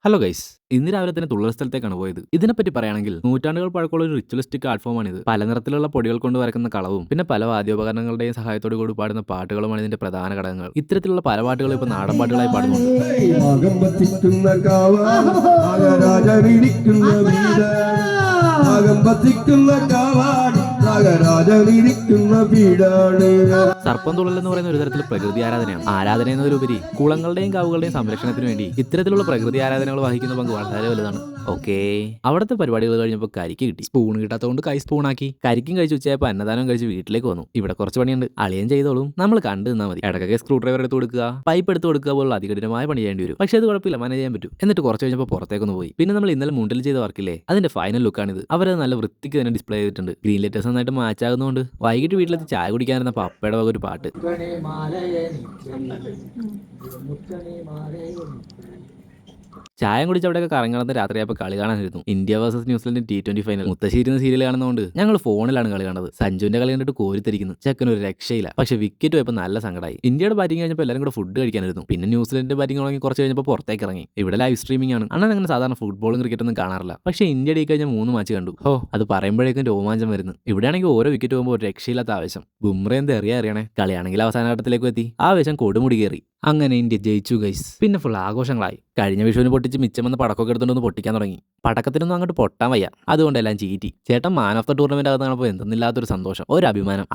Hello guys, ഇന്ന് രാവിലെ തന്നെ തുള്ളൽ സ്ഥലത്തേക്കാണ് പോയത്. ഇതിനെപ്പറ്റി പറയുകയാണെങ്കിൽ നൂറ്റാണ്ടുകൾ പഴക്കമുള്ള ഒരു റിച്വലിസ്റ്റിക് ആർട്ട് ഫോമാണിത്. പല നിറത്തിലുള്ള പൊടികൾ കൊണ്ട് വരക്കുന്ന കളവും പിന്നെ പല വാദ്യോപകരണങ്ങളുടെയും സഹായത്തോടു കൂടി പാടുന്ന പാട്ടുകളുമാണ് ഇതിന്റെ പ്രധാന ഘടകങ്ങൾ. ഇത്തരത്തിലുള്ള പല പാട്ടുകളും ഇപ്പോൾ നാടൻ പാട്ടുകളായി പാടുന്നുണ്ട്. സർപ്പം തുള്ളൽ എന്ന് പറയുന്ന ഒരു തരത്തിൽ പ്രകൃതി ആരാധനയാണ്. ആരാധന എന്നതിലുപരി കുളങ്ങളുടെയും കാവുകളുടെയും സംരക്ഷണത്തിന് വേണ്ടി ഇത്തരത്തിലുള്ള പ്രകൃതി ആരാധനകൾ വഹിക്കുന്ന പങ്ക് വളരെ വലുതാണ്. ഓക്കേ, അവിടുത്തെ പരിപാടികൾ കഴിഞ്ഞപ്പോൾ കരിക്ക് കിട്ടി. സ്പൂൺ കിട്ടാത്തതുകൊണ്ട് കൈ സ്പൂണാക്കി. കരിക്കും കഴിച്ച് ഉച്ചയപ്പോൾ അന്നദാനം കഴിച്ച് വീട്ടിലേക്ക് വന്നു. ഇവിടെ കുറച്ച് പണിയുണ്ട്, അളിയൻ ചെയ്തോളും, നമ്മൾ കണ്ടു നിന്നാൽ മതി. ഇടയ്ക്കൊക്കെ സ്ക്രൂ ഡ്രൈവർ എടുത്ത് കൊടുക്കുക, പൈപ്പ് എടുത്ത് കൊടുക്കുക പോലുള്ള അതികഠിനമായ പണി ചെയ്യേണ്ടി വരും. പക്ഷേ അത് കുഴപ്പമില്ല, മാനേജ് ചെയ്യാൻ പറ്റും. എന്നിട്ട് കുറച്ച് കഴിഞ്ഞപ്പോൾ പുറത്തേക്കൊന്ന് പോയി. പിന്നെ നമ്മൾ ഇന്നലെ മുണ്ടിൽ ചെയ്ത വർക്കില്ലേ, അതിന്റെ ഫൈനൽ ലുക്കാണിത്. അവരത് നല്ല വൃത്തിക്ക് തന്നെ ഡിസ്പ്ലേ ചെയ്തിട്ടുണ്ട്. ഗ്രീൻ ലെറ്റേഴ്സ് നന്നായിട്ട് മാച്ച് ആകുന്നതുകൊണ്ട് വൈകിട്ട് വീട്ടിലെത്തി ചായ കുടിക്കാനിരുന്ന പപ്പയുടെ വക ഒരു പാട്ട്. ചായം കുടിച്ച് അവിടെയൊക്കെ കറങ്ങി നടന്ന് രാത്രിയായപ്പോൾ കളി കാണാനിരുന്നു. ഇന്ത്യ വേഴ്സസ് ന്യൂസിലൻഡ് T20 ഫൈനൽ. മുത്തശ്ശി ഇരുന്ന് സീരിയൽ കാണുന്നതുകൊണ്ട് ഞങ്ങൾ ഫോണിലാണ് കളി കാണുന്നത്. സഞ്ജുവിന്റെ കളി കണ്ടിട്ട് കോരിത്തിരിക്കുന്നു. ചെക്കൻ ഒരു രക്ഷയില്ല. പക്ഷെ വിക്കറ്റ് പോയപ്പോൾ നല്ല സങ്കടമായി. ഇന്ത്യയുടെ ബാറ്റിംഗ് കഴിഞ്ഞപ്പോൾ എല്ലാവരും കൂടെ ഫുഡ് കഴിക്കാനിരുന്നു. പിന്നെ ന്യൂസിലൻഡിന്റെ ബാറ്റിംഗ് തുടങ്ങി കുറച്ച് കഴിഞ്ഞപ്പോൾ പുറത്തേക്ക് ഇറങ്ങി. ഇവിടെ ലൈവ് സ്ട്രീമിംഗ് ആണ്. അണ്ണൻ അങ്ങനെ സാധാരണ ഫുട്ബോളും ക്രിക്കറ്റൊന്നും കാണാറില്ല. പക്ഷേ ഇന്ത്യ ഡി കഴിഞ്ഞ 3 മാച്ച് കണ്ടു. അത് പറയുമ്പോഴേക്കും രോമാഞ്ചം വരുന്നു. ഇവിടെയാണെങ്കിൽ ഓരോ വിക്കറ്റ് പോകുമ്പോൾ ഒരു രക്ഷയില്ലാത്ത ആവേശം. ബുംറ എന്ത് അറിയണേ. കളിയാണെങ്കിൽ അവസാന ഘട്ടത്തിലേക്ക് എത്തി. ആവേശം കൊടുമുടി കയറി. അങ്ങനെ ഇന്ത്യ ജയിച്ചു ഗൈസ്. പിന്നെ ഫുൾ ആഘോഷങ്ങളായി. കഴിഞ്ഞ വിഷുവിന് പൊട്ടിച്ച് മിച്ചം വന്ന് പടക്കമൊക്കെ എടുത്തുകൊണ്ട് പൊട്ടിക്കാൻ തുടങ്ങി. പടക്കത്തിനൊന്നും അങ്ങോട്ട് പൊട്ടാൻ വയ്യ. അതുകൊണ്ടെല്ലാം ചീറ്റി. ചേട്ടൻ മാൻ ഓഫ് ദ ടൂർണമെന്റ് ആകുന്നപ്പോൾ എന്തെന്നില്ലാത്തൊരു സന്തോഷം, ഒരു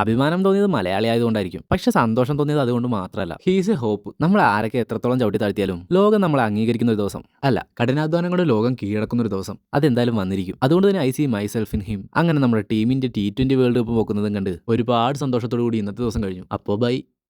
അഭിമാനം തോന്നിയത് മലയാളി ആയതുകൊണ്ടായിരിക്കും. പക്ഷെ സന്തോഷം തോന്നിയത് അതുകൊണ്ട് മാത്രമല്ല. He's a hope. നമ്മൾ ആരൊക്കെ എത്രത്തോളം ചവിട്ടി താഴ്ത്തിയാലും ലോകം നമ്മളെ അംഗീകരിക്കുന്ന ഒരു ദിവസം, അല്ല കഠിനാധ്വാനം കൊണ്ട് ലോകം കീഴടക്കുന്ന ഒരു ദിവസം അതെന്തായാലും വന്നിരിക്കും. അതുകൊണ്ട് തന്നെ I see myself in him. അങ്ങനെ നമ്മുടെ ടീമിന്റെ T20 വേൾഡ് കപ്പ് പോക്കുന്നതും കണ്ട് ഒരുപാട് സന്തോഷത്തോടു കൂടി ഇന്നത്തെ ദിവസം കഴിഞ്ഞു. അപ്പോൾ ബൈ.